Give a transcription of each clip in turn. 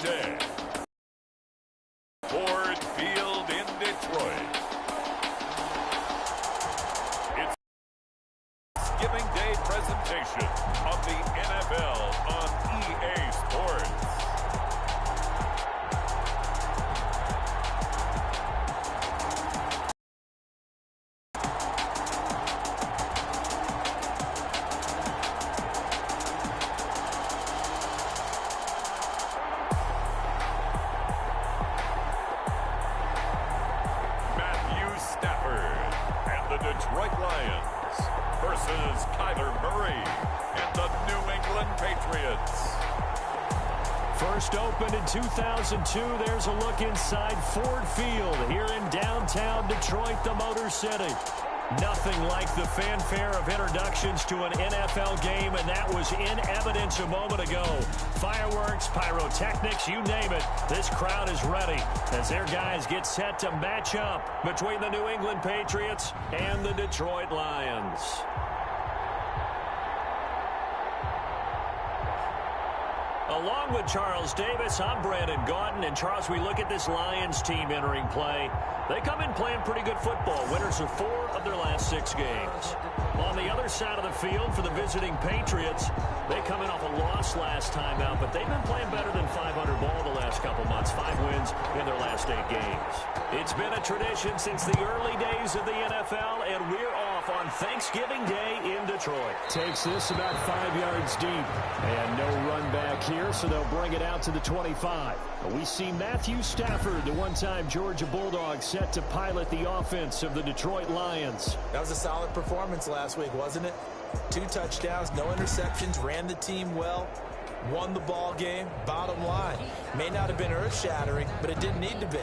day. Ford Field in Detroit. It's Thanksgiving Day presentation of the NFL on EA Sports. Detroit Lions versus Kyler Murray and the New England Patriots. First opened in 2002. There's a look inside Ford Field here in downtown Detroit, the Motor City. Nothing like the fanfare of introductions to an NFL game, and that was in evidence a moment ago. Fireworks, pyrotechnics, you name it. This crowd is ready as their guys get set to match up between the New England Patriots and the Detroit Lions. Along with Charles Davis, I'm Brandon Gaudin. And Charles, we look at this Lions team entering play. They come in playing pretty good football. Winners of 4 of their last 6 games. On the other side of the field for the visiting Patriots, they come in off a loss last time out, but they've been playing better than 500 ball the last couple months. 5 wins in their last 8 games. It's been a tradition since the early days of the NFL, and we're off on Thanksgiving Day in Detroit. Takes this about 5 yards deep. And no run back here, so they'll bring it out to the 25. We see Matthew Stafford, the one-time Georgia Bulldog, set to pilot the offense of the Detroit Lions. That was a solid performance last week, wasn't it? 2 touchdowns, no interceptions, ran the team well, won the ball game. Bottom line, may not have been earth-shattering, but it didn't need to be.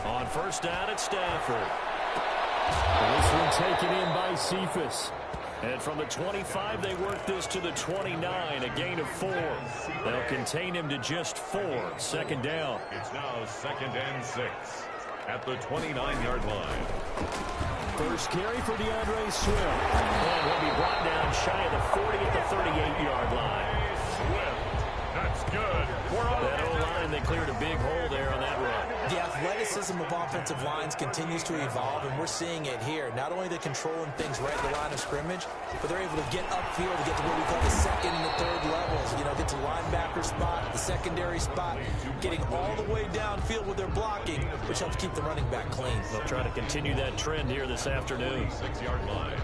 On first down, it's Stafford. This one taken in by Cephas. And from the 25, they work this to the 29, a gain of 4. They'll contain him to just 4. Second down. It's now 2nd and 6 at the 29-yard line. First carry for DeAndre Swift. And he'll be brought down shy of the 40 at the 38-yard line. Swift, that's good. That O-line, they cleared a big hole there on that run. The athleticism of offensive lines continues to evolve, and we're seeing it here. Not only are they controlling things right at the line of scrimmage, but they're able to get upfield to get to what we call the 2nd and the 3rd levels. You know, get to linebacker spot, the secondary spot, getting all the way downfield with their blocking, which helps keep the running back clean. They'll try to continue that trend here this afternoon. 6-yard line.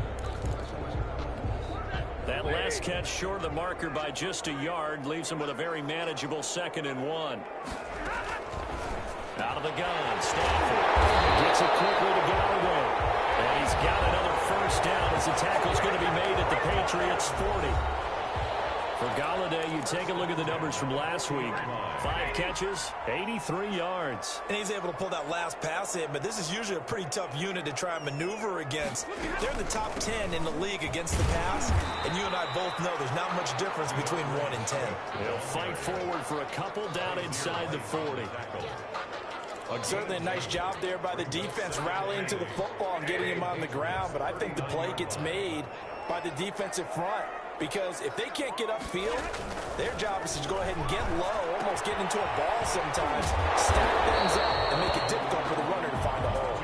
That last catch short of the marker by just a yard leaves him with a very manageable 2nd and 1. Out of the gun, Stafford gets it quickly to Galladay. And he's got another first down as the tackle's going to be made at the Patriots' 40. For Galladay, you take a look at the numbers from last week. 5 catches, 83 yards. And he's able to pull that last pass in, but this is usually a pretty tough unit to try and maneuver against. They're in the top 10 in the league against the pass, and you and I both know there's not much difference between 1 and 10. They'll fight forward for a couple down inside the 40. Certainly a nice job there by the defense rallying to the football and getting him on the ground, but I think the play gets made by the defensive front. Because if they can't get upfield, their job is to go ahead and get low, almost get into a ball sometimes, stack things up, and make it difficult for the runner to find a hole.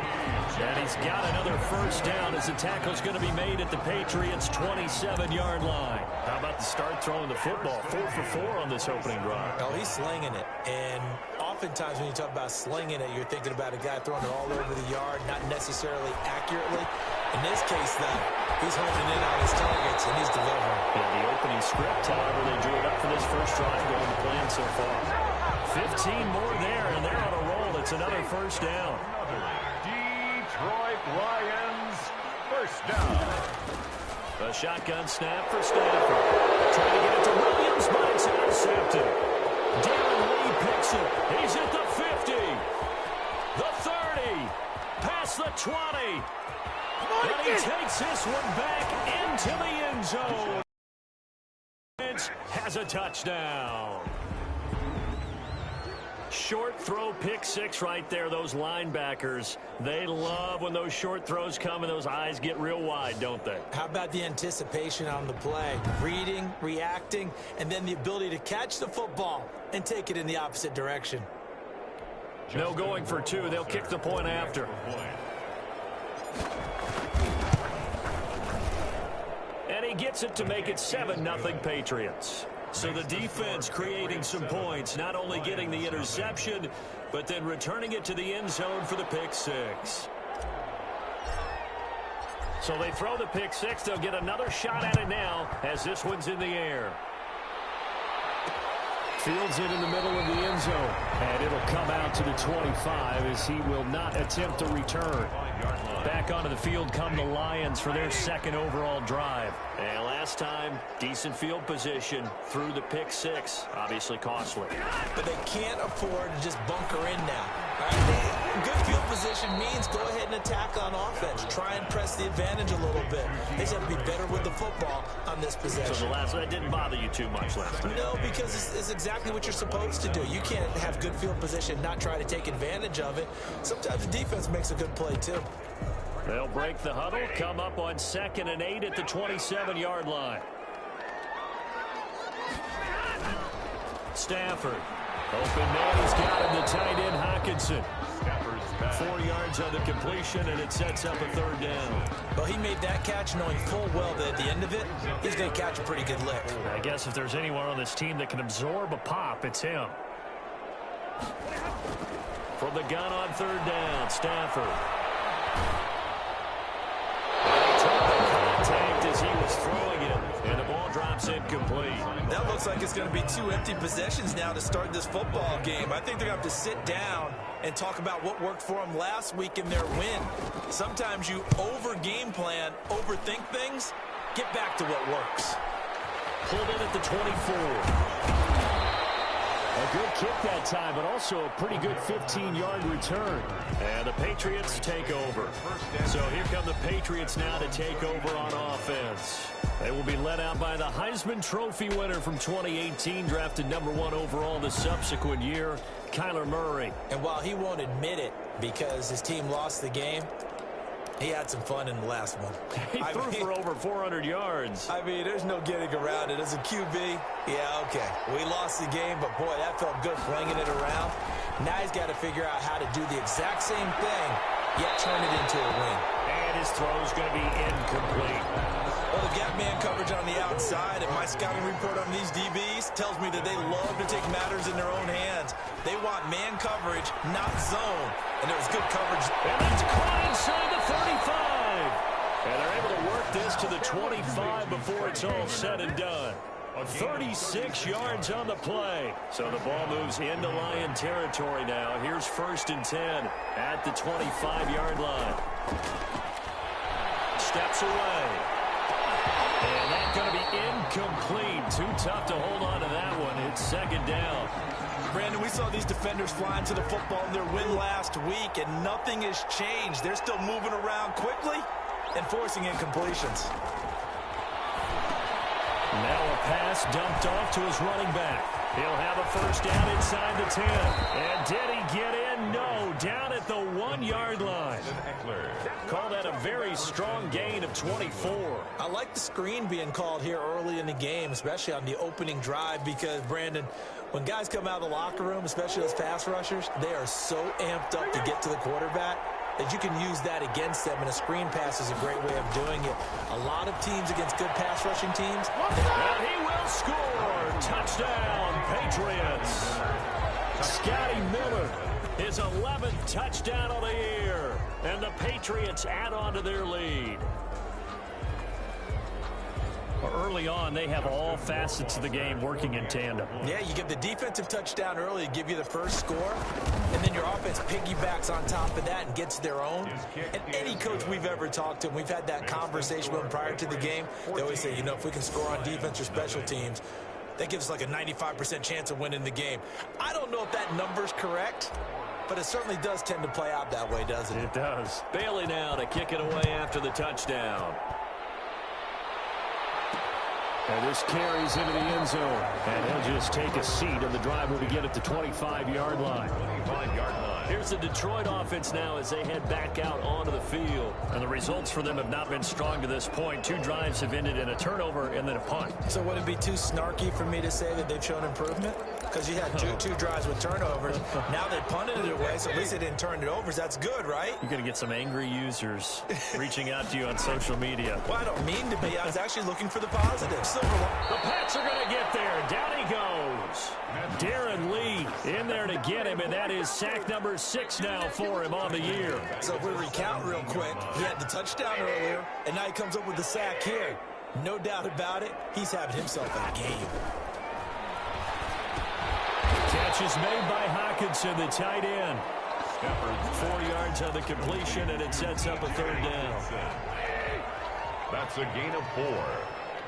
And he's got another first down as the tackle's going to be made at the Patriots' 27-yard line. How about the start throwing the football? 4 for 4 on this opening drive. Oh, he's slinging it. And oftentimes when you talk about slinging it, you're thinking about a guy throwing it all over the yard, not necessarily accurately. In this case, though, he's holding in on his targets, and he's delivering. Yeah, the opening script, however, they drew it up for this first drive going to plan so far. 15 more there, and they're on a roll. It's another first down. Detroit Lions, first down. A shotgun snap for Stafford. Trying to get it to Williams, but it's intercepted. Darren Lee picks it. He's at the 50. The 30. Past the 20. And he takes this one back into the end zone. Has a touchdown. Short throw pick six right there. Those linebackers, they love when those short throws come and those eyes get real wide, don't they? How about the anticipation on the play? Reading, reacting, and then the ability to catch the football and take it in the opposite direction. No going for two. They'll kick the point after. And he gets it to make it 7-0 Patriots. So the defense creating some points, not only getting the interception, but then returning it to the end zone for the pick six. So they throw the pick six. They'll get another shot at it now as this one's in the air. Fields it in the middle of the end zone. And it'll come out to the 25 as he will not attempt to return. Back onto the field come the Lions for their second overall drive. And last time, decent field position through the pick six. Obviously costly. But they can't afford to just bunker in now. All right, good field position means go ahead and attack on offense. Try and press the advantage a little bit. They just have to be better with the football on this possession. So the last one didn't bother you too much last time? No, because it's exactly what you're supposed to do. You can't have good field position, not try to take advantage of it. Sometimes the defense makes a good play too. They'll break the huddle, come up on 2nd and 8 at the 27-yard line. Stafford. Open man, he's got him, the tight end, Hockenson. 4 yards on the completion, and it sets up a 3rd down. Well, he made that catch knowing full well that at the end of it, he's going to catch a pretty good lick. I guess if there's anyone on this team that can absorb a pop, it's him. From the gun on 3rd down, Stafford. As he was throwing it, and the ball drops incomplete. That looks like it's going to be 2 empty possessions now to start this football game. I think they're going to have to sit down and talk about what worked for them last week in their win. Sometimes you over-game plan, overthink things, get back to what works. Pulled in at the 24. A good kick that time, but also a pretty good 15-yard return. And the Patriots take over. So here come the Patriots now to take over on offense. They will be led out by the Heisman Trophy winner from 2018, drafted #1 overall the subsequent year, Kyler Murray. And while he won't admit it because his team lost the game, he had some fun in the last one. He threw for over 400 yards. I mean, there's no getting around it. As a QB, yeah, okay. We lost the game, but boy, that felt good flinging it around. Now he's got to figure out how to do the exact same thing, yet turn it into a win. And his throw's going to be incomplete. Well, they've got man coverage on the outside, and my scouting report on these DBs tells me that they love to take matters in their own hands. They want man coverage, not zone. And there was good coverage. And that's caught inside the 35. And they're able to work this to the 25 before it's all said and done. 36 yards on the play. So the ball moves into Lion territory now. Here's 1st and 10 at the 25-yard line. Steps away. And that's going to be incomplete. Too tough to hold on to that one. It's 2nd down. Brandon, we saw these defenders flying to the football in their win last week, and nothing has changed. They're still moving around quickly and forcing incompletions. Now a pass dumped off to his running back. He'll have a 1st down inside the 10. And did he get in? No. Down at the 1-yard line. Call that a very strong gain of 24. I like the screen being called here early in the game, especially on the opening drive, because, Brandon, when guys come out of the locker room, especially those pass rushers, they are so amped up to get to the quarterback that you can use that against them, and a screen pass is a great way of doing it. A lot of teams against good pass rushing teams. And he will score. Touchdown, Patriots. Scotty Miller, his 11th touchdown of the year. And the Patriots add on to their lead. Early on, they have all facets of the game working in tandem. Yeah, you get the defensive touchdown early to give you the first score, and then your offense piggybacks on top of that and gets their own. And any coach we've ever talked to, and we've had that conversation with them prior to the game, they always say, you know, if we can score on defense or special teams, that gives us like a 95% chance of winning the game. I don't know if that number's correct, but it certainly does tend to play out that way, doesn't it? It does. Bailey now to kick it away after the touchdown. And this carries into the end zone. And he'll just take a seat, and the drive will begin at the 25-yard line. 25-yard line. Here's the Detroit offense now as they head back out onto the field. And the results for them have not been strong to this point. 2 drives have ended in a turnover and then a punt. So would it be too snarky for me to say that they've shown improvement? Because you had two drives with turnovers. Now they punted it away, so at least they didn't turn it over. So that's good, right? You're going to get some angry users reaching out to you on social media. Well, I don't mean to be. I was actually looking for the positives. The Pats are going to get there. Down he goes. Darren Lee in there to get him, and that is sack number 6 now for him on the year. So if we recount real quick, he had the touchdown earlier, and now he comes up with the sack here. No doubt about it, he's having himself a game. Catch is made by Hawkinson, the tight end. 4 yards on the completion, and it sets up a 3rd down. That's a gain of 4.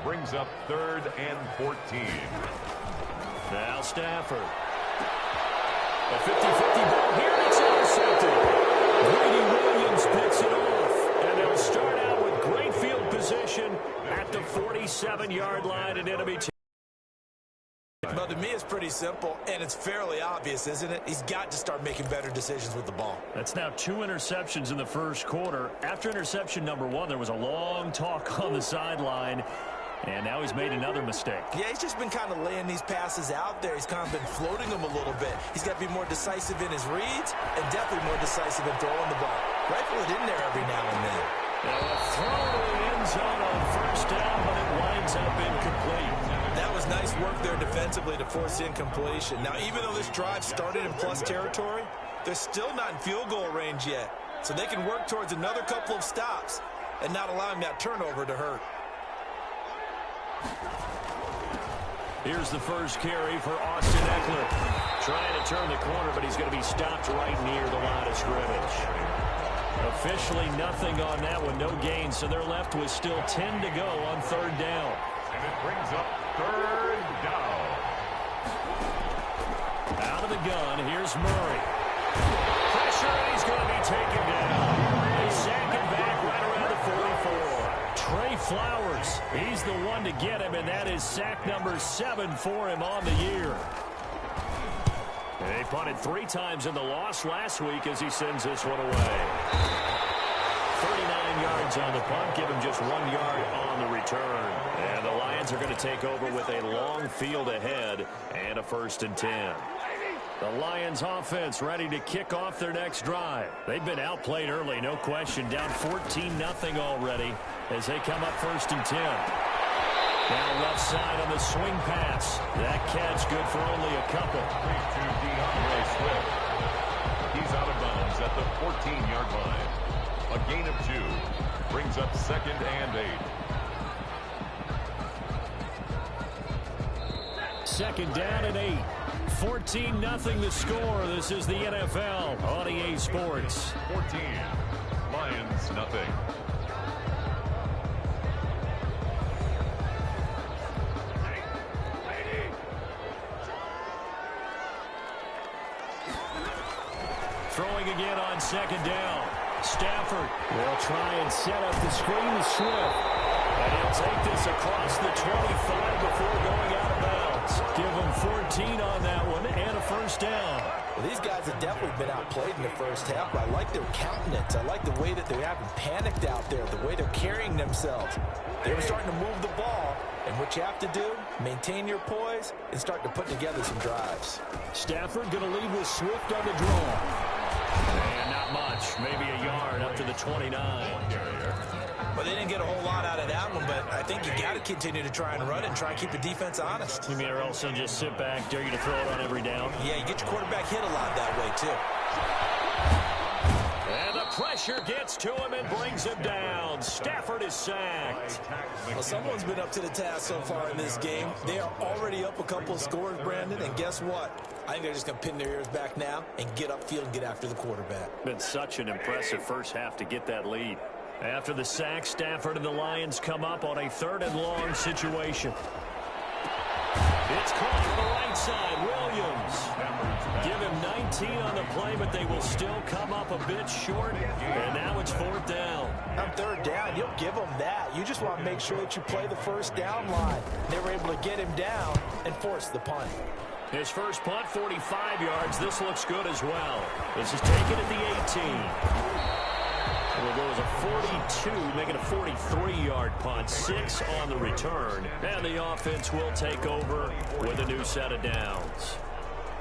Brings up 3rd and 14. Now Stafford. A 50-50 ball here, and it's intercepted. Grady Williams picks it off, and they'll start out with great field position at the 47-yard line in enemy territory. Well, to me, it's pretty simple, and it's fairly obvious, isn't it? He's got to start making better decisions with the ball. That's now 2 interceptions in the first quarter. After interception number 1, there was a long talk on the sideline, and now he's made another mistake. Yeah, he's just been kind of laying these passes out there. He's kind of been floating them a little bit. He's got to be more decisive in his reads and definitely more decisive in throwing the ball. Rifle it in there every now and then. A throw to the end zone on 1st down, but it winds up incomplete. That was nice work there defensively to force incompletion. Now, even though this drive started in plus territory, they're still not in field goal range yet. So they can work towards another couple of stops and not allowing that turnover to hurt. Here's the first carry for Austin Eckler. Trying to turn the corner, but he's going to be stopped right near the line of scrimmage. Officially nothing on that one, no gain, so they're left with still 10 to go on 3rd down. And it brings up 3rd down. Out of the gun, here's Murray. Pressure, and he's going to be taken down. They sack him back right around the 44. Trey Flowers, he's the one to get him, and that is sack number 7 for him on the year. They punted 3 times in the loss last week as he sends this one away. 39 yards on the punt, give him just 1 yard on the return. And the Lions are going to take over with a long field ahead and a 1st and 10. The Lions offense ready to kick off their next drive. They've been outplayed early, no question. Down 14-0 already as they come up 1st and 10. Now left side on the swing pass. That catch good for only a couple. To DeAndre Swift. He's out of bounds at the 14-yard line. A gain of 2. Brings up 2nd and 8. 2nd down and 8. 14-0 the score. This is the NFL on EA Sports. 14. Lions nothing. Throwing again on 2nd down. Stafford will try and set up the screen to Swift. And he'll take this across the 25 before going out of bounds. Give him 14 on that one and a 1st down. Well, these guys have definitely been outplayed in the first half, but I like their countenance. I like the way that they haven't panicked out there, the way they're carrying themselves. They're starting to move the ball, and what you have to do, maintain your poise and start to put together some drives. Stafford going to lead with Swift on the draw. And not much, maybe a yard up to the 29. Well, they didn't get a whole lot out of that one, but I think you got to continue to try and run it and try and keep the defense honest. You mean or also just sit back, dare you to throw it on every down? Yeah, you get your quarterback hit a lot that way, too. And the pressure gets to him and brings him down. Stafford is sacked. Well, someone's been up to the task so far in this game. They are already up a couple of scores, Brandon, and guess what? I think they're just going to pin their ears back now and get upfield and get after the quarterback. Been such an impressive first half to get that lead. After the sack, Stafford and the Lions come up on a 3rd and long situation. It's caught to the right side. Williams. Give him 19 on the play, but they will still come up a bit short. And now it's 4th down. On 3rd down, you'll give them that. You just want to make sure that you play the first down line. They were able to get him down and force the punt. His first punt, 45 yards. This looks good as well. This is taken at the 18. Well, there was a 42, making a 43-yard punt, 6 on the return. And the offense will take over with a new set of downs.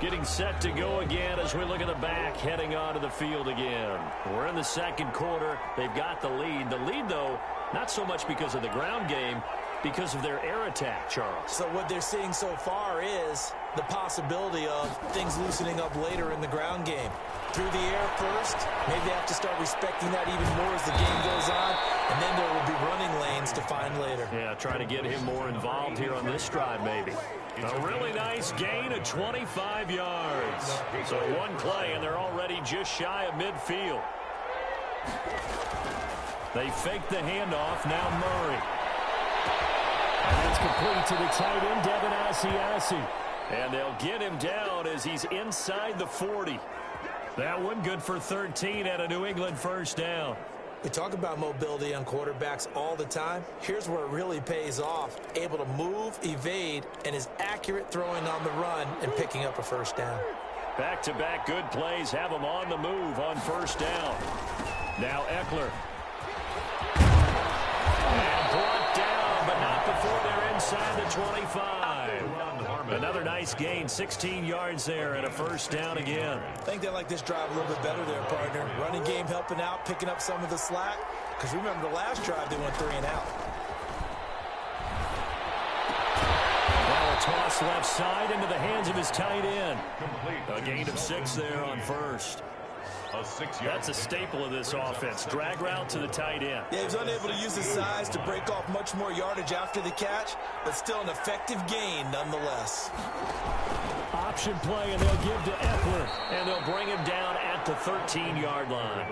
Getting set to go again as we look at the back, heading onto the field again. We're in the second quarter. They've got the lead. The lead, though, not so much because of the ground game, because of their air attack, Charles. So what they're seeing so far is the possibility of things loosening up later in the ground game. Through the air first, maybe they have to start respecting that even more as the game goes on, and then there will be running lanes to find later. Yeah, trying to get him more involved here on this drive, maybe. A really nice gain of 25 yards. So one play, and they're already just shy of midfield. They fake the handoff, now Murray. And it's complete to the tight end, Devin Asiasi. And they'll get him down as he's inside the 40. That one good for 13 at a New England first down. We talk about mobility on quarterbacks all the time. Here's where it really pays off. Able to move, evade, and is accurate throwing on the run and picking up a first down. Back-to-back good plays have them on the move on first down. Now Eckler. And brought down, but not before they're inside the 25. Another nice gain, 16 yards there and a first down again. I think they like this drive a little bit better there, partner. Running game helping out, picking up some of the slack. Because remember the last drive, they went 3 and out. Well, a toss left side into the hands of his tight end. A gain of 6 there on first. That's a staple of this offense. Drag route to the tight end. Yeah, he was unable to use his size to break off much more yardage after the catch, but still an effective gain nonetheless. Option play, and they'll give to Eckler. And they'll bring him down at the 13-yard line.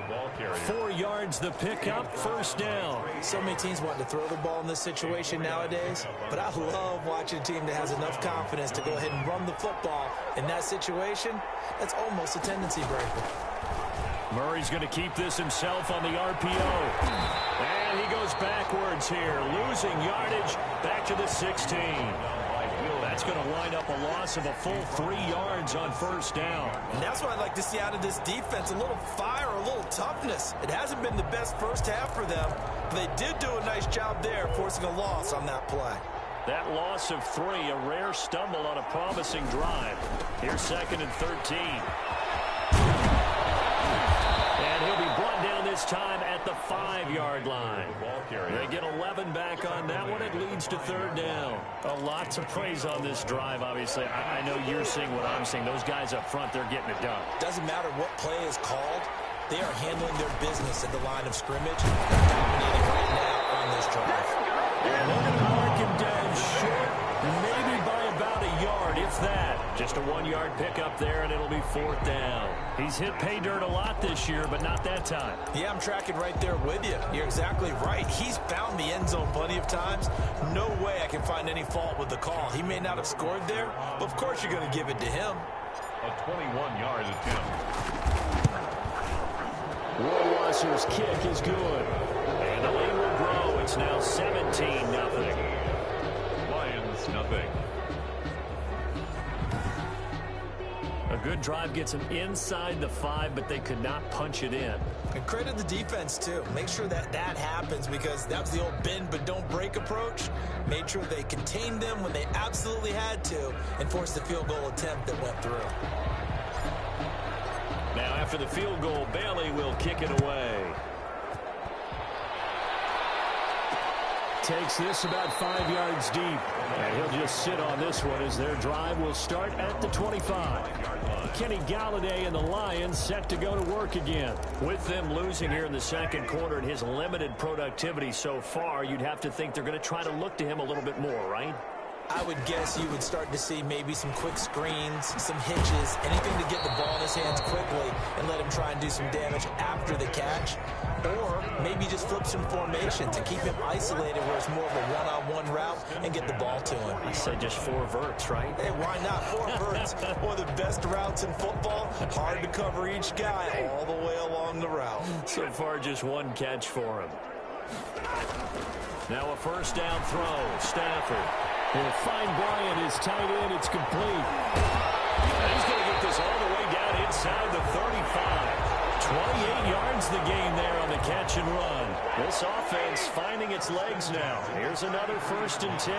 4 yards the pickup, first down. So many teams want to throw the ball in this situation nowadays, but I love watching a team that has enough confidence to go ahead and run the football. In that situation, that's almost a tendency breaker. Murray's going to keep this himself on the RPO. And he goes backwards here, losing yardage back to the 16. That's going to wind up a loss of a full 3 yards on first down. And that's what I'd like to see out of this defense, a little fire, a little toughness. It hasn't been the best first half for them, but they did do a nice job there, forcing a loss on that play. That loss of 3, a rare stumble on a promising drive. Here's 2nd and 13. And he'll be brought down this time at the 5-yard line. They get 11 back on that one. It leads to 3rd down. A lot to praise on this drive, obviously. I know you're seeing what I'm seeing. Those guys up front, they're getting it done. Doesn't matter what play is called. They are handling their business at the line of scrimmage. They're dominating right now on this drive. And they're going to mark him down short, maybe by about a yard, if that. Just a 1-yard pickup there, and it'll be 4th down. He's hit pay dirt a lot this year, but not that time. Yeah, I'm tracking right there with you. You're exactly right. He's found the end zone plenty of times. No way I can find any fault with the call. He may not have scored there, but of course you're going to give it to him. A 21-yard attempt. Rohrwasser's kick is good. And the lead will grow. It's now 17-0. Lions, nothing. A good drive gets them inside the 5, but they could not punch it in. And credit the defense, too. Make sure that happens, because that was the old bend but don't break approach. Made sure they contained them when they absolutely had to and forced the field goal attempt that went through. Now, after the field goal, Bailey will kick it away. Takes this about 5 yards deep. And he'll just sit on this one as their drive will start at the 25. Kenny Galladay and the Lions set to go to work again. With them losing here in the second quarter and his limited productivity so far, you'd have to think they're going to try to look to him a little bit more, right? I would guess you would start to see maybe some quick screens, some hitches, anything to get the ball in his hands quickly and let him try and do some damage after the catch. Or maybe just flip some formation to keep him isolated where it's more of a one-on-one route and get the ball to him. I said just 4 verts, right? Hey, why not? 4 verts, one of the best routes in football. Hard to cover each guy all the way along the route. So far, just 1 catch for him. Now a first down throw. Stafford. He'll find Bryant, his tight end. It's complete. And he's going to get this all the way down inside the 35. 28 yards the gain there on the catch and run. This offense finding its legs now. Here's another 1st and 10.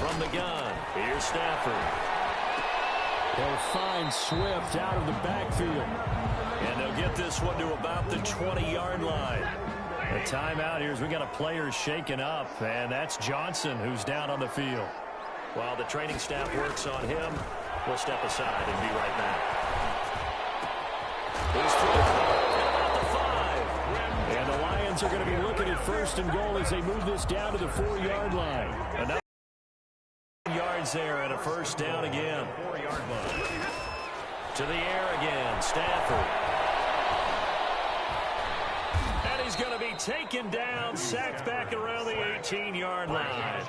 From the gun, here's Stafford. He'll find Swift out of the backfield. And they'll get this one to about the 20-yard line. A timeout here as we got a player shaken up, and that's Johnson who's down on the field. While the training staff works on him, we'll step aside and be right back. Here's about the 5. And the Lions are going to be looking at 1st and goal as they move this down to the 4-yard line. Another yards there and a first down again. 4-yard line. To the air again, Stafford. He's going to be taken down, sacked back around the 18-yard line.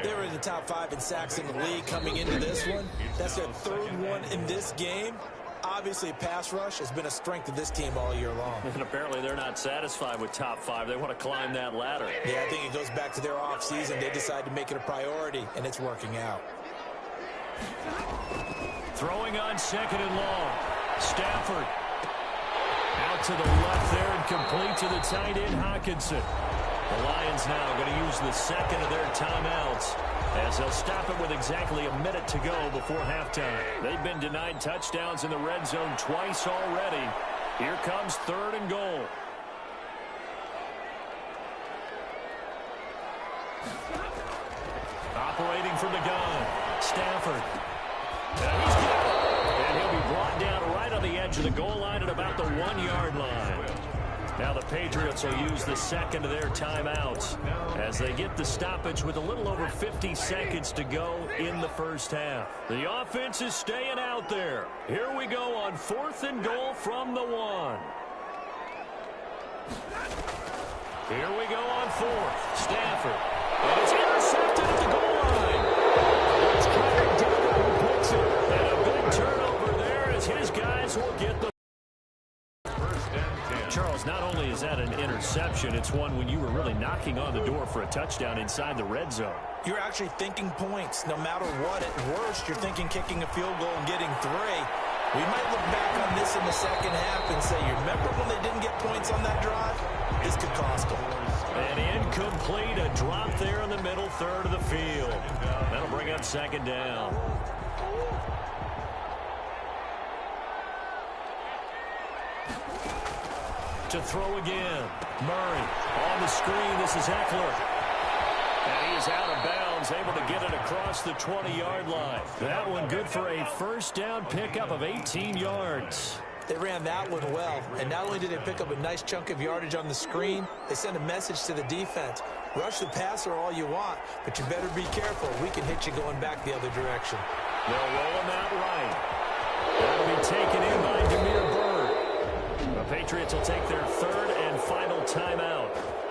They were in the top 5 in sacks in the league coming into this one. That's their 3rd one in this game. Obviously, pass rush has been a strength of this team all year long. And apparently they're not satisfied with top 5. They want to climb that ladder. Yeah, I think it goes back to their offseason. They decided to make it a priority, and it's working out. Throwing on 2nd and long. Stafford. Out to the left there and complete to the tight end, Hawkinson. The Lions now going to use the 2nd of their timeouts as they'll stop it with exactly a minute to go before halftime. They've been denied touchdowns in the red zone twice already. Here comes 3rd and goal. Operating from the gun, Stafford. And he's got it. And he'll be brought down right on the edge of the goal line at about the 1-yard line. Now the Patriots will use the 2nd of their timeouts as they get the stoppage with a little over 50 seconds to go in the first half. The offense is staying out there. Here we go on 4th and goal from the 1. Here we go on 4th. Stafford. And it's intercepted at the goal line. It's Kyler Duggar who picks it. And a big turnover there as his guys will get the Charles, not only is that an interception, it's one when you were really knocking on the door for a touchdown inside the red zone. You're actually thinking points. No matter what, at worst, you're thinking kicking a field goal and getting 3. We might look back on this in the second half and say, you remember when they didn't get points on that drive? This could cost them. An incomplete, a drop there in the middle 3rd of the field. That'll bring up 2nd down. To throw again. Murray on the screen. This is Eckler. And he is out of bounds, able to get it across the 20-yard line. That one good for a first down pickup of 18 yards. They ran that one well, and not only did they pick up a nice chunk of yardage on the screen, they sent a message to the defense. Rush the passer all you want, but you better be careful. We can hit you going back the other direction. They'll roll him out right. That'll be taken in by Demir Bird. The Patriots will take their 3rd and final timeout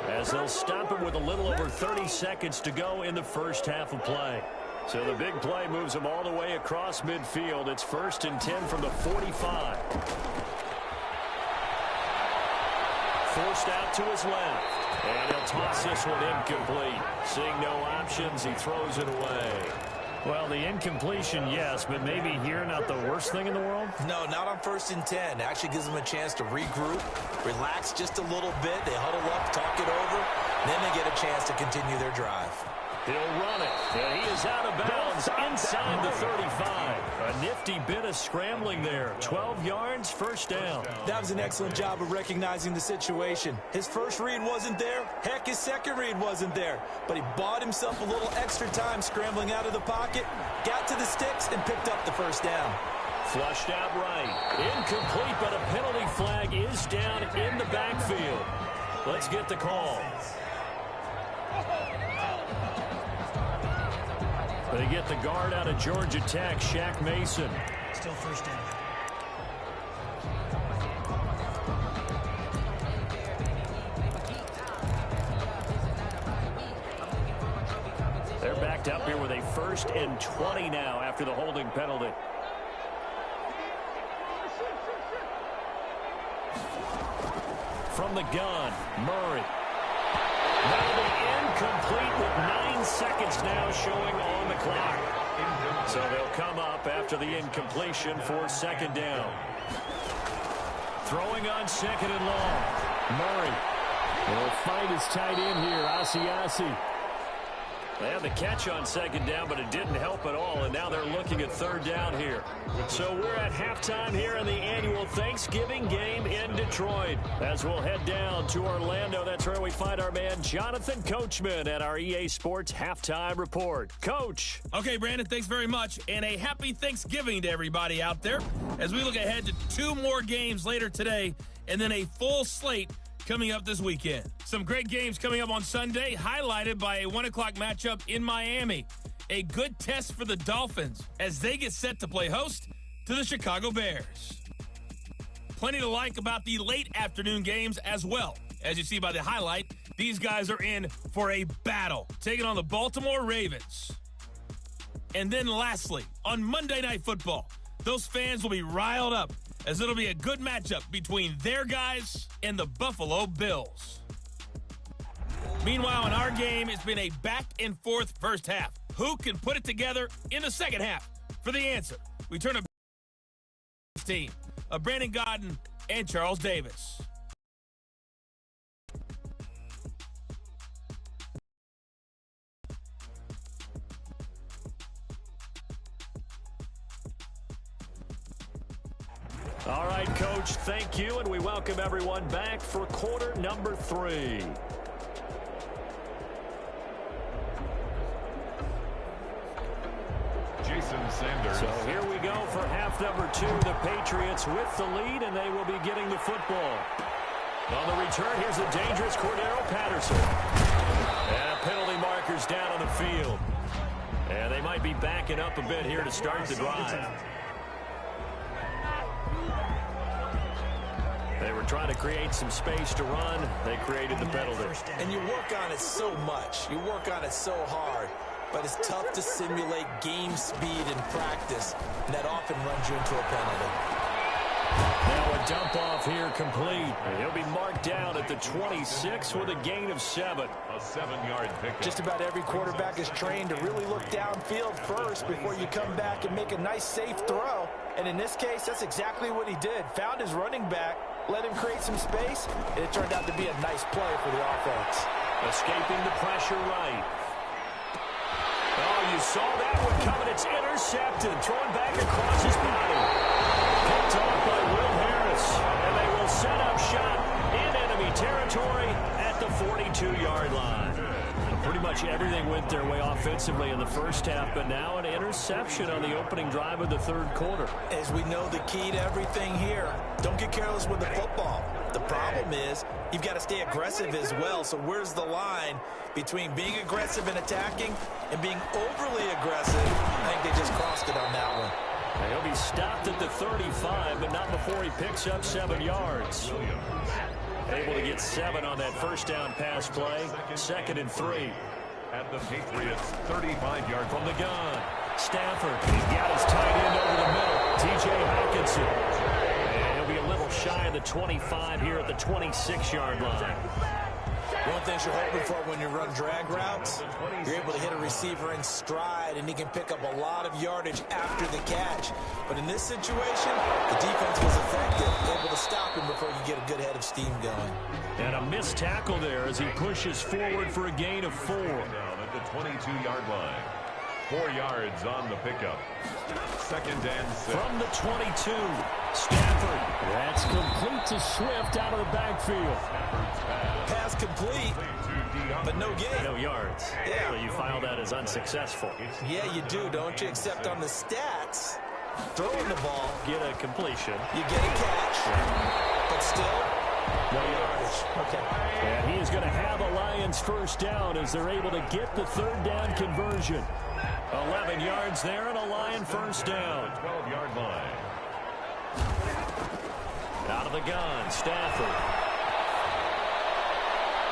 as they'll stop it with a little over 30 seconds to go in the first half of play. So the big play moves them all the way across midfield. It's 1st and 10 from the 45. Forced out to his left. And he'll toss this one incomplete. Seeing no options, he throws it away. Well, the incompletion, yes, but maybe here not the worst thing in the world? No, not on 1st and 10. It actually gives them a chance to regroup, relax just a little bit. They huddle up, talk it over, then they get a chance to continue their drive. He'll run it, and he is out of bounds inside the 35. A nifty bit of scrambling there. 12 yards, first down. That was an excellent job of recognizing the situation. His first read wasn't there. Heck, his second read wasn't there. But he bought himself a little extra time scrambling out of the pocket, got to the sticks, and picked up the first down. Flushed out right. Incomplete, but a penalty flag is down in the backfield. Let's get the call. They get the guard out of Georgia Tech, Shaq Mason. Still first down. They're backed up here with a 1st and 20 now after the holding penalty. From the gun, Murray. That'll be incomplete with 9 seconds now showing on the clock. So they'll come up after the incompletion for 2nd down. Throwing on 2nd and long. Murray will find his tight end here, Asiasi. They had the catch on 2nd down, but it didn't help at all, and now they're looking at 3rd down here. So we're at halftime here in the annual Thanksgiving game in Detroit. As we'll head down to Orlando, that's where we find our man Jonathan Coachman at our EA Sports Halftime Report. Coach. Okay, Brandon, thanks very much, and a happy Thanksgiving to everybody out there as we look ahead to 2 more games later today and then a full slate coming up this weekend. Some great games coming up on Sunday, highlighted by a 1 o'clock matchup in Miami. A good test for the Dolphins as they get set to play host to the Chicago Bears. Plenty to like about the late afternoon games as well. As you see by the highlight, these guys are in for a battle, taking on the Baltimore Ravens. And then lastly, on Monday Night Football, those fans will be riled up as it'll be a good matchup between their guys and the Buffalo Bills. Meanwhile, in our game, it's been a back-and-forth first half. Who can put it together in the second half? For the answer, we turn to team of Brandon Gaudin and Charles Davis. All right, Coach, thank you, and we welcome everyone back for quarter number 3. Jason Sanders. So here we go for half number 2. The Patriots with the lead, and they will be getting the football. On the return, here's a dangerous Cordero Patterson. And penalty markers down on the field. And they might be backing up a bit here to start the drive. They were trying to create some space to run. They created the penalty. And you work on it so much. You work on it so hard. But it's tough to simulate game speed in practice. And that often runs you into a penalty. Now a dump off here complete. And he'll be marked down at the 26 with a gain of 7. A 7-yard pickup. Just about every quarterback is trained to really look downfield first before you come back and make a nice, safe throw. And in this case, that's exactly what he did. Found his running back, let him create some space, and it turned out to be a nice play for the offense. Escaping the pressure right. Oh, you saw that one coming. It's intercepted. Thrown back across his body. Picked off by Will Harris. And they will set up shop in enemy territory at the 42-yard line. Pretty much everything went their way offensively in the first half, but now an interception on the opening drive of the 3rd quarter. As we know, the key to everything here, don't get careless with the football. The problem is you've got to stay aggressive as well. So where's the line between being aggressive and attacking and being overly aggressive? I think they just crossed it on that one. And he'll be stopped at the 35, but not before he picks up 7 yards. Able to get 7 on that first down pass play. 2nd and 3. At the Patriots 35-yard from the gun. Stafford. He's got his tight end over the middle. T.J. Hawkinson. And he'll be a little shy of the 25 here at the 26-yard line. One of the things you're hoping for when you run drag routes, you're able to hit a receiver in stride, and he can pick up a lot of yardage after the catch. But in this situation, the defense was effective, able to stop him before you get a good head of steam going. And a missed tackle there as he pushes forward for a gain of 4. Down at the 22-yard line. 4 yards on the pickup. 2nd and 6. From the 22, Stafford. That's complete to Swift out of the backfield. Pass complete, but no gain. No yards. Yeah. So you file that as unsuccessful. Yeah, you do, don't you? Except on the stats, throwing the ball, get a completion. You get a catch, but still, no yardage. Okay. And he is going to have a Lions first down as they're able to get the 3rd down conversion. 11 yards there and a Lion first down. 12-yard line. Out of the gun, Stafford.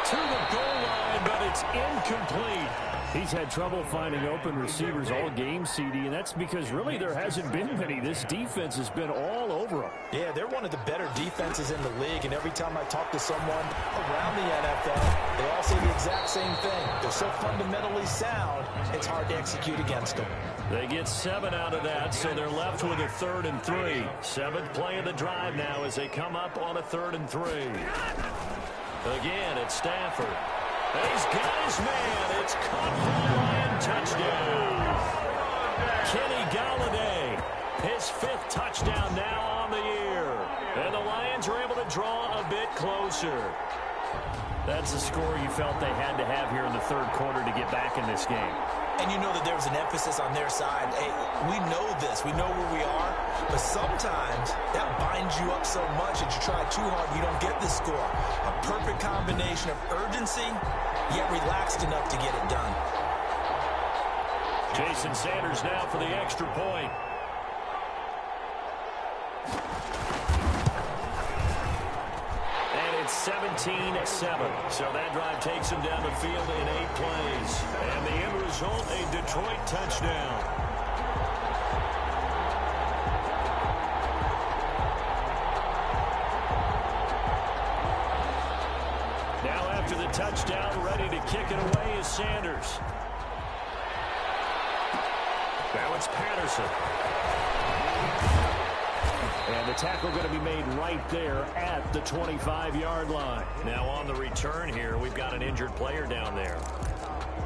To the goal line, but it's incomplete. He's had trouble finding open receivers all game, CD, and that's because really there hasn't been many. This defense has been all over them. Yeah, they're one of the better defenses in the league, and every time I talk to someone around the NFL, they all say the exact same thing. They're so fundamentally sound, it's hard to execute against them. They get 7 out of that, so they're left with a 3rd and 3. 7th play of the drive now as they come up on a 3rd and 3. Again, it's Stafford. He's got his man. It's caught for a Lion touchdown. Kenny Galladay, his 5th touchdown now on the year. And the Lions are able to draw a bit closer. That's the score you felt they had to have here in the 3rd quarter to get back in this game. And you know that there was an emphasis on their side. Hey, we know this. We know where we are. But sometimes that binds you up so much that you try too hard, you don't get the score. A perfect combination of urgency, yet relaxed enough to get it done. Jason Sanders now for the extra point. And it's 17-7. So that drive takes him down the field in 8 plays. And the end result, a Detroit touchdown. Now after the touchdown, ready to kick it away is Sanders. Now it's Patterson. And the tackle going to be made right there at the 25-yard line. Now on the return here, we've got an injured player down there.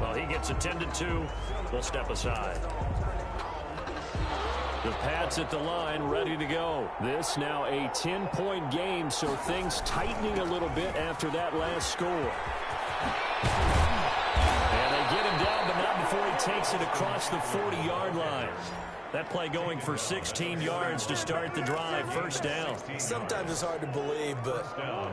Well, he gets attended to. We'll step aside. The Pats at the line, ready to go. This now a 10-point game, so things tightening a little bit after that last score. And they get him down, but not before he takes it across the 40-yard line. That play going for 16 yards to start the drive. First down. Sometimes it's hard to believe, but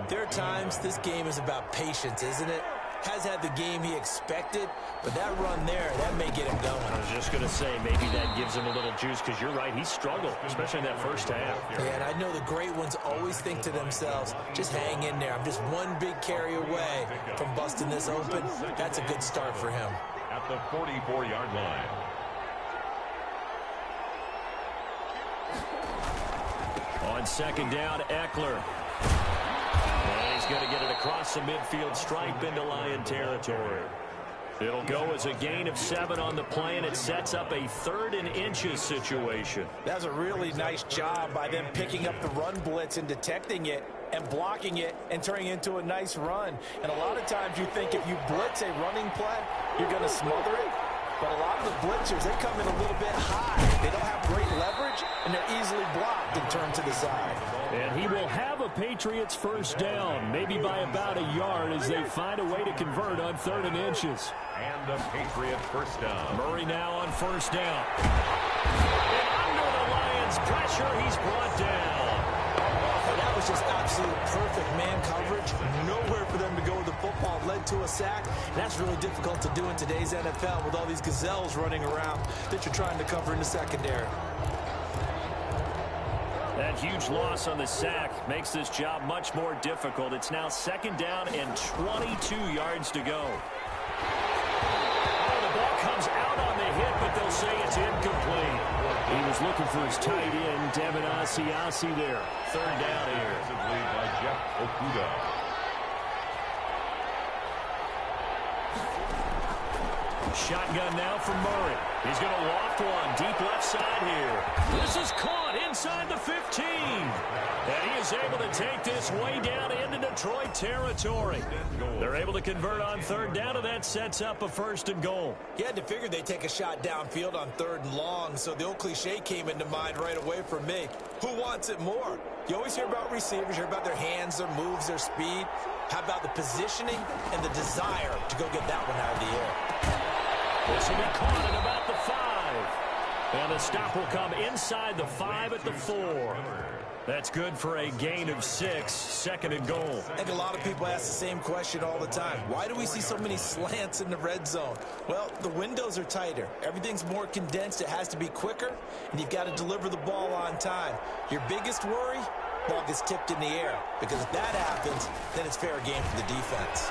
there are times this game is about patience, isn't it? Has had the game he expected, but that run there, that may get him going. I was just going to say, maybe that gives him a little juice, because you're right, he struggled, especially in that first half. Yeah, and I know the great ones always think to themselves, just hang in there. I'm just one big carry away from busting this open. That's a good start for him. At the 44-yard line. On second down, Eckler. And he's going to get it across the midfield stripe into Lion territory. It'll go as a gain of 7 on the play, and it sets up a 3rd and inches situation. That's a really nice job by them picking up the run blitz and detecting it and blocking it and turning it into a nice run. And a lot of times you think if you blitz a running play, you're going to smother it. But a lot of the blitzers, they come in a little bit high. They don't have great leverage, and they're easily blocked and turned to the side. And he will have a Patriots first down, maybe by about a yard as they find a way to convert on 3rd and inches. And the Patriots first down. Murray now on first down. And under the Lions' pressure, he's brought down. And that was just absolute perfect man coverage. Nowhere for them to go with the football. Led to a sack. And that's really difficult to do in today's NFL with all these gazelles running around that you're trying to cover in the secondary. That huge loss on the sack makes this job much more difficult. It's now second down and 22 yards to go. Oh, the ball comes out on the hit, but they'll say it's incomplete. He was looking for his tight end, Devin Asiasi there. 3rd down here. Lead by Jeff Okuda. Shotgun now for Murray. He's going to loft one deep left side here. This is caught inside the 15. And he is able to take this way down into Detroit territory. They're able to convert on 3rd down, and that sets up a 1st and goal. You had to figure they'd take a shot downfield on 3rd and long, so the old cliche came into mind right away for me. Who wants it more? You always hear about receivers, you hear about their hands, their moves, their speed. How about the positioning and the desire to go get that one out of the air? This will be caught at about the 5. And the stop will come inside the 5 at the 4. That's good for a gain of 6, 2nd and goal. I think a lot of people ask the same question all the time. Why do we see so many slants in the red zone? Well, the windows are tighter. Everything's more condensed. It has to be quicker, and you've got to deliver the ball on time. Your biggest worry? Ball gets tipped in the air, because if that happens, then it's fair game for the defense.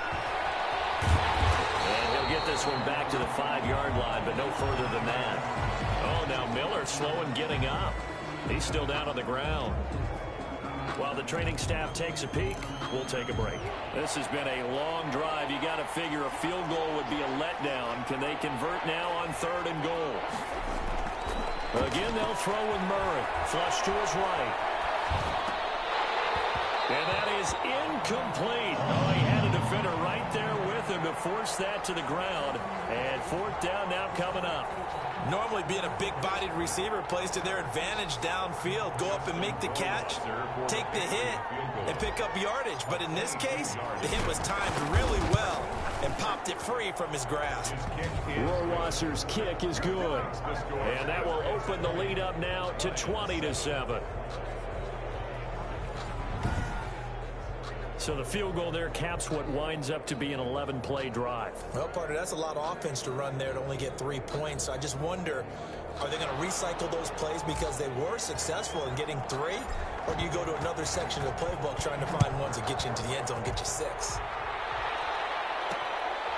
And he'll get this one back to the 5-yard line, but no further than that. Oh, now Miller slow in getting up. He's still down on the ground. While the training staff takes a peek, we'll take a break. This has been a long drive. You got to figure a field goal would be a letdown. Can they convert now on 3rd and goal? Again, they'll throw with Murray. Flush to his right. And that is incomplete. Oh, he had a defender right there with him to force that to the ground. And 4th down now coming up. Normally being a big-bodied receiver plays to their advantage downfield. Go up and make the catch, take the hit, and pick up yardage. But in this case, the hit was timed really well and popped it free from his grasp. Rohrwasser's kick is good. And that will open the lead up now to 20-7. So the field goal there caps what winds up to be an 11-play drive. Well, partner, that's a lot of offense to run there to only get 3 points. So I just wonder, are they going to recycle those plays because they were successful in getting 3? Or do you go to another section of the playbook trying to find ones that get you into the end zone and get you 6?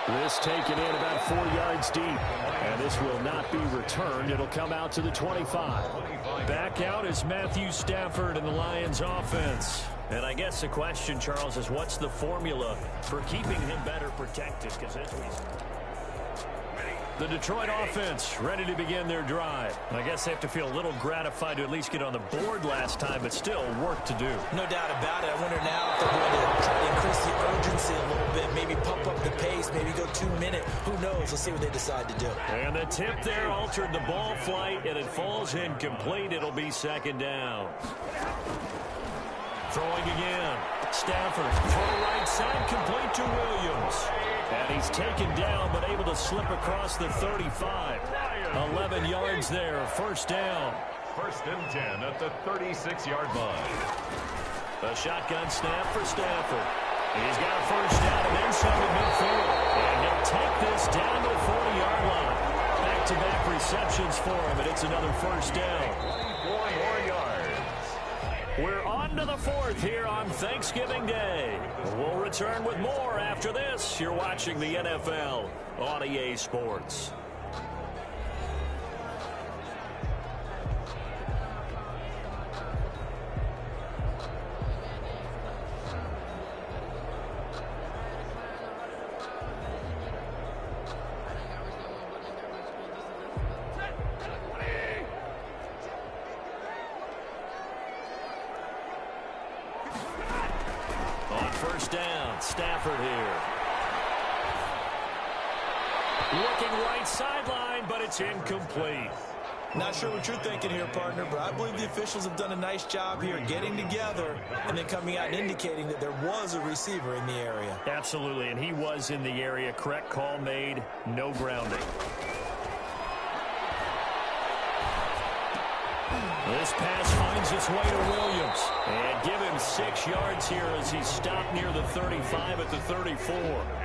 This taken in about 4 yards deep. And this will not be returned. It'll come out to the 25. Back out is Matthew Stafford in the Lions offense. And I guess the question, Charles, is what's the formula for keeping him better protected? Because as we... The Detroit offense ready to begin their drive. I guess they have to feel a little gratified to at least get on the board last time, but still work to do. No doubt about it. I wonder now if they're going to try to increase the urgency a little bit, maybe pump up the pace, maybe go 2-minute. Who knows? Let's see what they decide to do. And the tip there altered the ball flight, and it falls incomplete. It'll be 2nd down. Throwing again. Stafford, throw right side, complete to Williams. And he's taken down, but able to slip across the 35. 11 yards there, 1st down. 1st and 10 at the 36-yard line. A shotgun snap for Stafford. He's got a 1st down and then some at midfield. And he'll take this down to the 40-yard line. Back-to-back receptions for him, and it's another 1st down. 24 more yards. We're on to the 4th here on Thanksgiving Day. We'll return with more after this. You're watching the NFL on EA Sports. Stafford here. Looking right sideline, but it's incomplete. Not sure what you're thinking here, partner, but I believe the officials have done a nice job here getting together and then coming out and indicating that there was a receiver in the area. Absolutely, and he was in the area. Correct call made, no grounding. This pass finds its way to Williams. And give him 6 yards here as he's stopped near the 35 at the 34.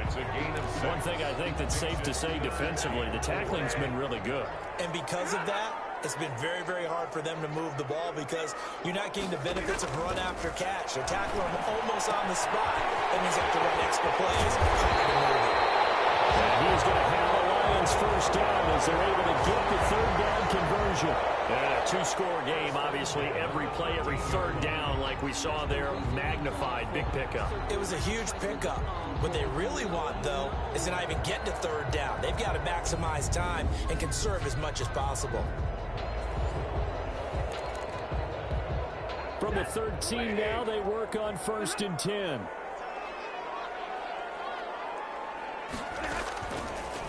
It's a gain of 6. One thing I think that's safe to say defensively, the tackling's been really good. And because of that, it's been very, very hard for them to move the ball because you're not getting the benefits of run after catch. They're tackling them almost on the spot. That means they have to run extra plays, hard to move it. And he's going to have the Lions 1st down as they're able to get the 3rd down conversion. And a 2-score game, obviously. Every play, every 3rd down, like we saw there, magnified. Big pickup. It was a huge pickup. What they really want, though, is to not even get to 3rd down. They've got to maximize time and conserve as much as possible. From the 13 now, they work on 1st and 10.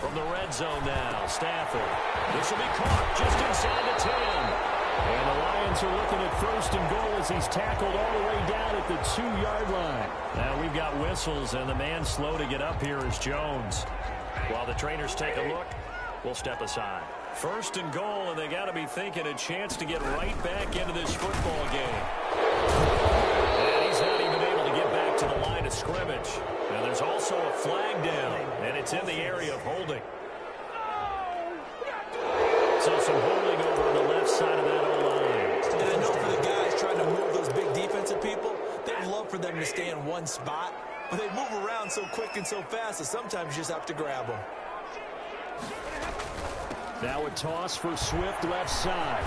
From the red zone now, Stafford. This will be caught just inside the 10. And the Lions are looking at 1st and goal as he's tackled all the way down at the 2-yard line. Now we've got whistles, and the man slow to get up here is Jones. While the trainers take a look, we'll step aside. First and goal, and they got to be thinking a chance to get right back into this football game. And he's not even able to get back to the line of scrimmage. And there's also a flag down, and it's in the area of holding. So some holding over on the left side of that O-line. And I know for the guys trying to move those big defensive people, they'd love for them to stay in one spot, but they move around so quick and so fast that sometimes you just have to grab them. Now a toss for Swift left side.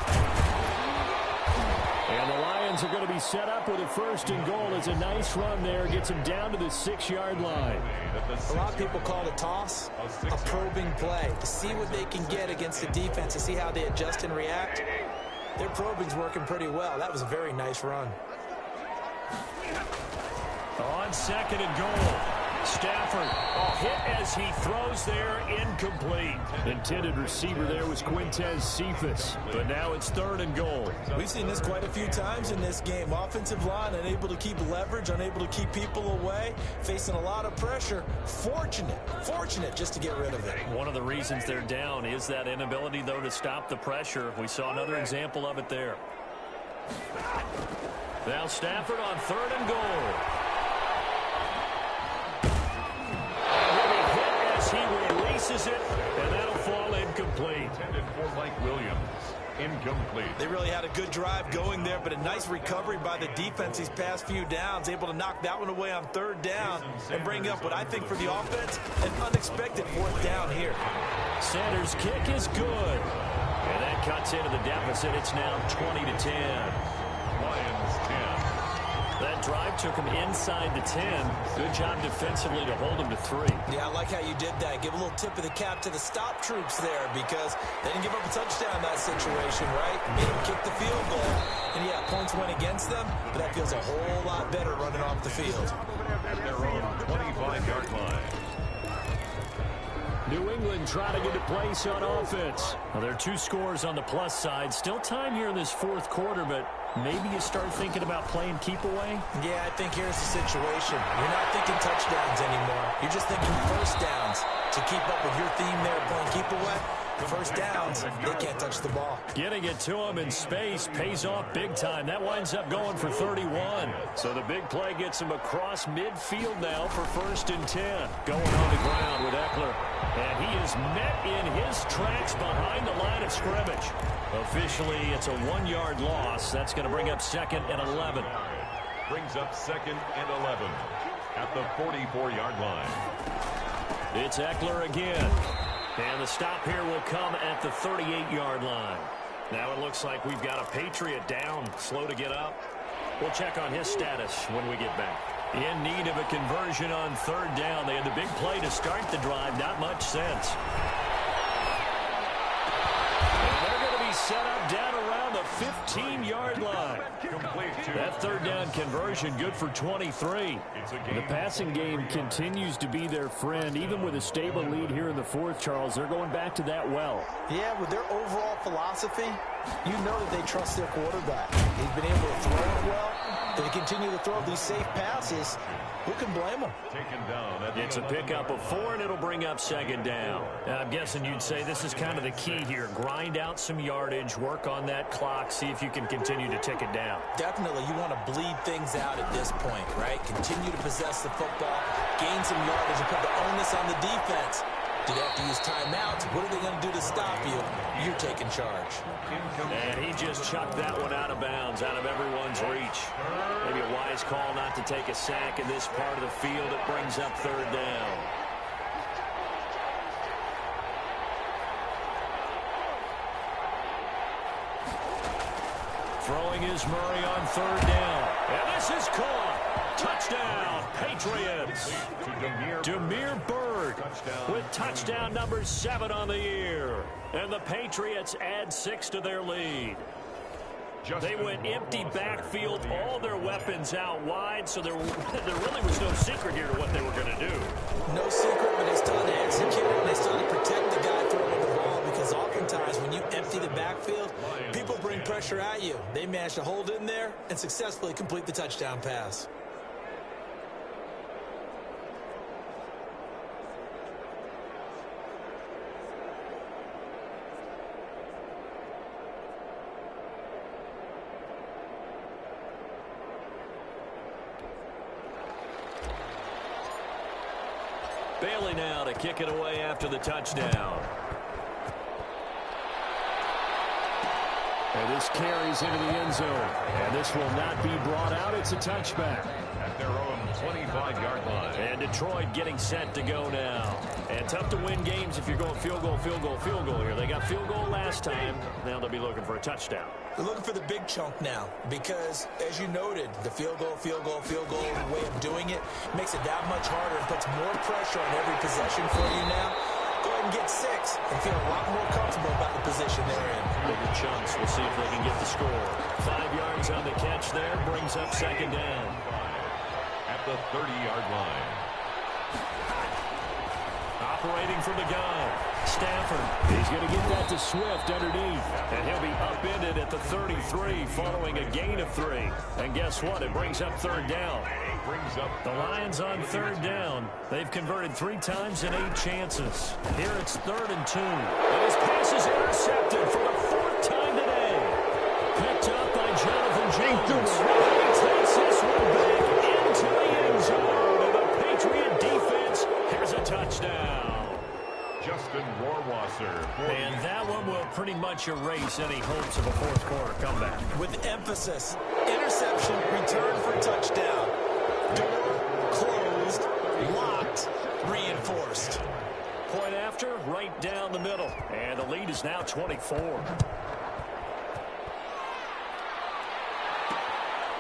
And the Lions are going to be set up with a first and goal. It's a nice run there. Gets them down to the 6-yard line. A lot of people call it a toss, a probing play, to see what they can get against the defense, to see how they adjust and react. Their probing's working pretty well. That was a very nice run. On second and goal, Stafford, hit as he throws there, incomplete. Intended receiver there was Quintez Cephas, but now it's third and goal. We've seen this quite a few times in this game. Offensive line unable to keep leverage, unable to keep people away, facing a lot of pressure. Fortunate just to get rid of it. One of the reasons they're down is that inability, though, to stop the pressure. We saw another example of it there. Now Stafford on third and goal. He releases it, and that'll fall incomplete. Intended for Mike Williams. Incomplete. They really had a good drive going there, but a nice recovery by the defense these past few downs, able to knock that one away on third down and bring up what I think for the offense, an unexpected fourth down here. Sanders' kick is good, and that cuts into the deficit. It's now 20-10. Lions 10. That drive took him inside the 10. Good job defensively to hold him to 3. Yeah, I like how you did that. Give a little tip of the cap to the stop troops there, because they didn't give up a touchdown in that situation, right? Made them kick the field goal. And yeah, points went against them, but that feels a whole lot better running off the field. At their own 25-yard line. New England trying to get a place on offense. Well, there are 2 scores on the plus side. Still time here in this fourth quarter, but maybe you start thinking about playing keep away? Yeah, I think here's the situation. You're not thinking touchdowns anymore. You're just thinking first downs. To keep up with your theme there, playing keep away, first downs, they can't touch the ball. Getting it to him in space pays off big time. That winds up going for 31. So the big play gets him across midfield now for first and 10. Going on the ground with Eckler. And he is met in his tracks behind the line of scrimmage. Officially, it's a 1-yard loss. That's going to bring up second and 11. Brings up second and 11 at the 44-yard line. It's Eckler again. And the stop here will come at the 38-yard line. Now it looks like we've got a Patriot down, slow to get up. We'll check on his status when we get back. In need of a conversion on third down. They had the big play to start the drive. Not much sense. And they're going to be set up down around the 15-yard line. That third down conversion good for 23. The passing game continues to be their friend. Even with a stable lead here in the fourth, Charles, they're going back to that well. Yeah, with their overall philosophy, you know that they trust their quarterback. He's been able to throw it well. They continue to throw these safe passes. Who can blame them? Taken down. It's a pickup of 4, and it'll bring up second down. Now, I'm guessing you'd say this is kind of the key here. Grind out some yardage, work on that clock, see if you can continue to tick it down. Definitely, you want to bleed things out at this point, right? Continue to possess the football, gain some yardage, and put the onus on the defense. Do they have to use timeouts? What are they going to do to stop you? You're taking charge. And he just chucked that one out of bounds, out of everyone's reach. Maybe a wise call not to take a sack in this part of the field. It brings up third down. Throwing is Murray on third down. And this is caught. Touchdown, Patriots. Demir Bird with touchdown number 7 on the year. And the Patriots add 6 to their lead. They went empty backfield, all their weapons out wide, so there really was no secret here to what they were going to do. No secret, but they still had to execute it, and they still had to protect the guy throwing the ball, because oftentimes when you empty the backfield, people bring pressure at you. They managed to hold in there and successfully complete the touchdown pass. Bailey now to kick it away after the touchdown. And this carries into the end zone. And this will not be brought out. It's a touchback. At their own 25-yard line. And Detroit getting set to go now. And tough to win games if you're going field goal, field goal, field goal here. They got field goal last time. Now they'll be looking for a touchdown. They're looking for the big chunk now because, as you noted, the field goal way of doing it makes it that much harder and puts more pressure on every possession for you now. Go ahead and get 6 and feel a lot more comfortable about the position they're in. Bigger chunks. We'll see if they can get the score. 5 yards on the catch there. Brings up second down. At the 30-yard line. Operating from the gun. Stafford. He's going to get that to Swift underneath. And he'll be upended at the 33 following a gain of 3. And guess what? It brings up third down. The Lions on third down. They've converted 3 times in 8 chances. Here it's 3rd and 2. And his pass is intercepted for the 4th time today. Picked up by Jonathan Jones. He takes this one back into the end zone. And the Patriot defense has a touchdown. Justin Rohrwasser. And that one will pretty much erase any hopes of a fourth quarter comeback. With emphasis, interception, return for touchdown. Door closed, locked, reinforced. Point after, right down the middle. And the lead is now 24.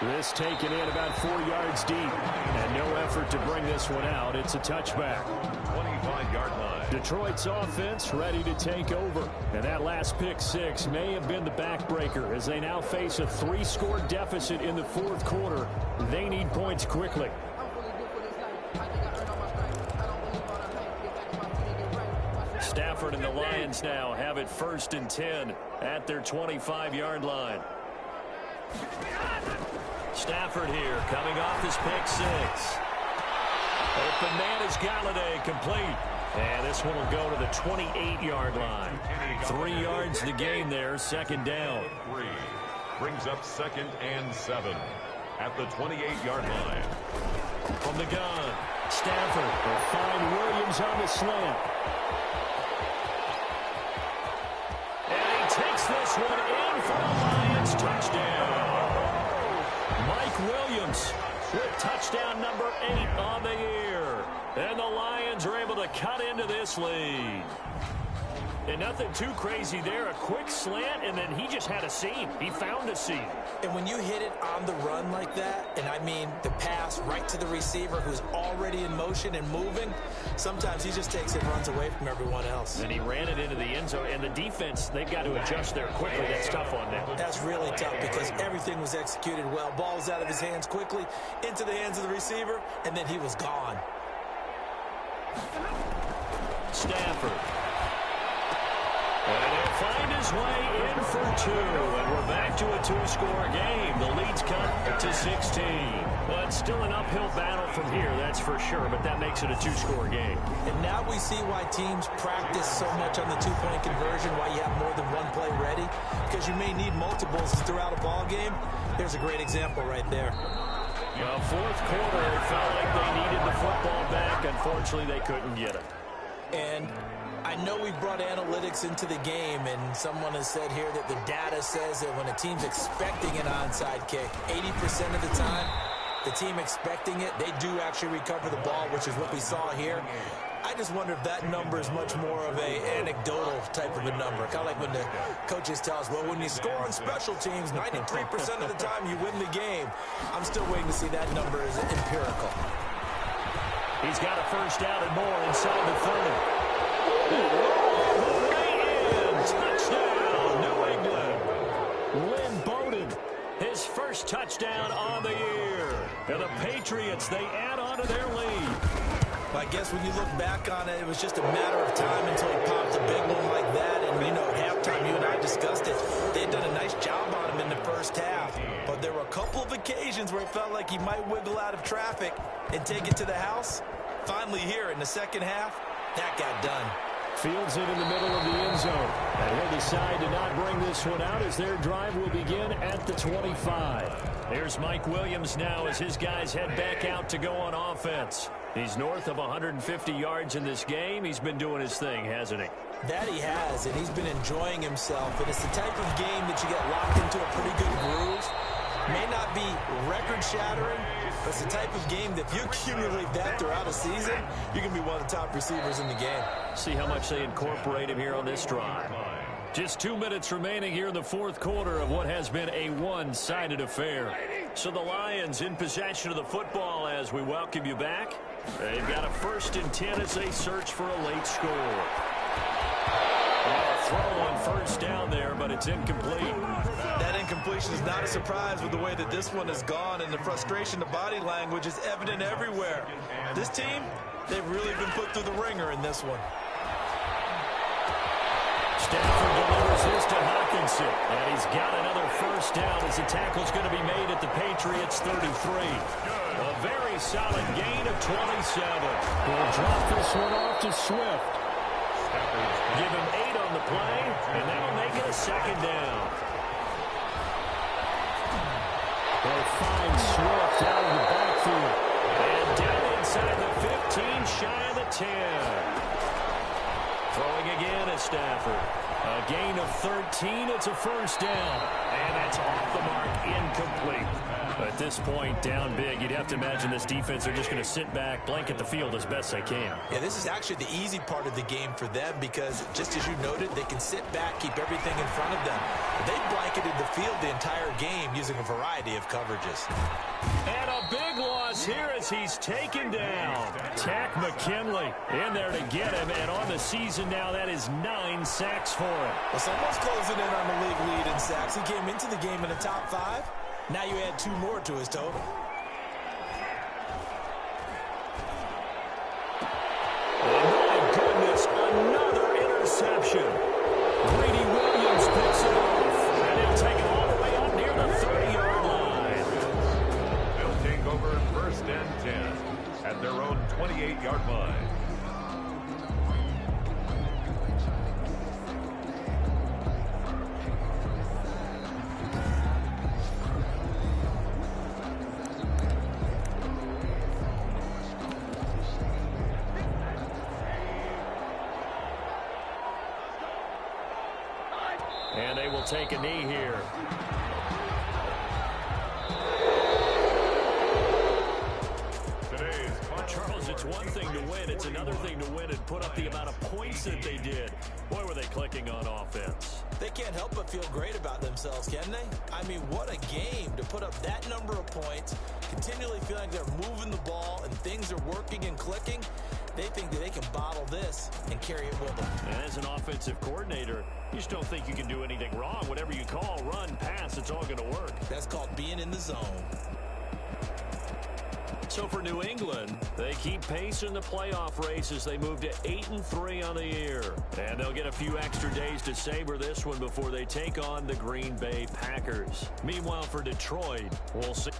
This taken in about 4 yards deep. And no effort to bring this one out. It's a touchback. 25-yard line. Detroit's offense ready to take over. And that last pick 6 may have been the backbreaker as they now face a 3-score deficit in the 4th quarter. They need points quickly. Stafford and the Lions now have it 1st and 10 at their 25-yard line. Stafford here coming off his pick 6. Open man is Galladay, complete. And this one will go to the 28-yard line. 3 yards the gain there, 2nd down. 3 brings up 2nd and 7 at the 28-yard line. From the gun, Stafford will find Williams on the slant. And he takes this one in for the Lions touchdown. Mike Williams with touchdown number 8 on the year. And the Lions are able to cut into this lead. And nothing too crazy there. A quick slant, and then he just had a seam. He found a seam. And when you hit it on the run like that, and I mean the pass right to the receiver who's already in motion and moving, sometimes he just takes it and runs away from everyone else. And he ran it into the end zone. And the defense, they've got to adjust there quickly. That's tough on them. That's really tough because everything was executed well. Ball's out of his hands quickly, into the hands of the receiver, and then he was gone. Stafford. And he'll find his way in for 2. And we're back to a 2-score game. The lead's cut to 16. Well, it's still an uphill battle from here, that's for sure, but that makes it a 2-score game. And now we see why teams practice so much on the 2-point conversion, why you have more than one play ready, because you may need multiples throughout a ball game. There's a great example right there. Well, 4th quarter, it felt like they needed the football back. Unfortunately, they couldn't get it. And I know we brought analytics into the game, and someone has said here that the data says that when a team's expecting an onside kick, 80% of the time, the team expecting it, they do actually recover the ball, which is what we saw here. I just wonder if that number is much more of a anecdotal type of a number. Kind of like when the coaches tell us, well, when you score on special teams, 93% of the time you win the game. I'm still waiting to see that number as empirical. He's got a first down and more inside the 30. Way in. Touchdown, New England. Lynn Bowden, his first touchdown on the year. And the Patriots, they add on to their lead. I guess when you look back on it, it was just a matter of time until he popped a big one like that. And, you know, at halftime, you and I discussed it. They'd done a nice job on him in the first half. But there were a couple of occasions where it felt like he might wiggle out of traffic and take it to the house. Finally here in the second half, that got done. Fields it in the middle of the end zone. And he'll decide to not bring this one out as their drive will begin at the 25. There's Mike Williams now as his guys head back out to go on offense. He's north of 150 yards in this game. He's been doing his thing, hasn't he? That he has, and he's been enjoying himself. And it's the type of game that you get locked into a pretty good groove. May not be record-shattering, but it's the type of game that if you accumulate that throughout a season, you can be one of the top receivers in the game. See how much they incorporate him here on this drive. Just 2 minutes remaining here in the fourth quarter of what has been a one-sided affair. So the Lions in possession of the football as we welcome you back. They've got a 1st and 10 as they search for a late score. Throw on first down there, but it's incomplete. That incompletion is not a surprise with the way that this one has gone, and the frustration, the body language is evident everywhere. This team, they've really been put through the ringer in this one. Stafford delivers this to Hawkinson, and he's got another first down as the tackle's going to be made at the Patriots 33. A very solid gain of 27. We'll drop this one off to Swift. Give him 8 on the play, and that'll make it a 2nd down. They'll find Swift out of the backfield. And down inside the 15, shy of the 10. Throwing again is Stafford. A gain of 13, it's a first down. And that's off the mark, incomplete. At this point, down big, you'd have to imagine this defense are just going to sit back, blanket the field as best they can. Yeah, this is actually the easy part of the game for them because, just as you noted, they can sit back, keep everything in front of them. They blanketed the field the entire game using a variety of coverages. And a big loss here as he's taken down. Tack McKinley in there to get him, and on the season now, that is 9 sacks for him. Well, someone's closing in on the league lead in sacks. He came into the game in the top 5. Now you add 2 more to his total. Oh, my goodness, another interception. Greedy Williams picks it off, and he'll take it all the way up near the 30-yard line. They'll take over 1st and 10 at their own 28-yard line. And they will take a knee here. Charles, it's one thing to win. It's another thing to win and put up the amount of points that they did. Boy, were they clicking on offense. They can't help but feel great about themselves, can they? I mean, what a game to put up that number of points, continually feel like they're moving the ball and things are working and clicking. They think that they can bottle this and carry it with them. And as an offensive coordinator, you just don't think you can do anything wrong. Whatever you call, run, pass, it's all going to work. That's called being in the zone. So for New England, they keep pace in the playoff race as they move to 8-3 on the year. And they'll get a few extra days to savor this one before they take on the Green Bay Packers. Meanwhile, for Detroit, we'll see.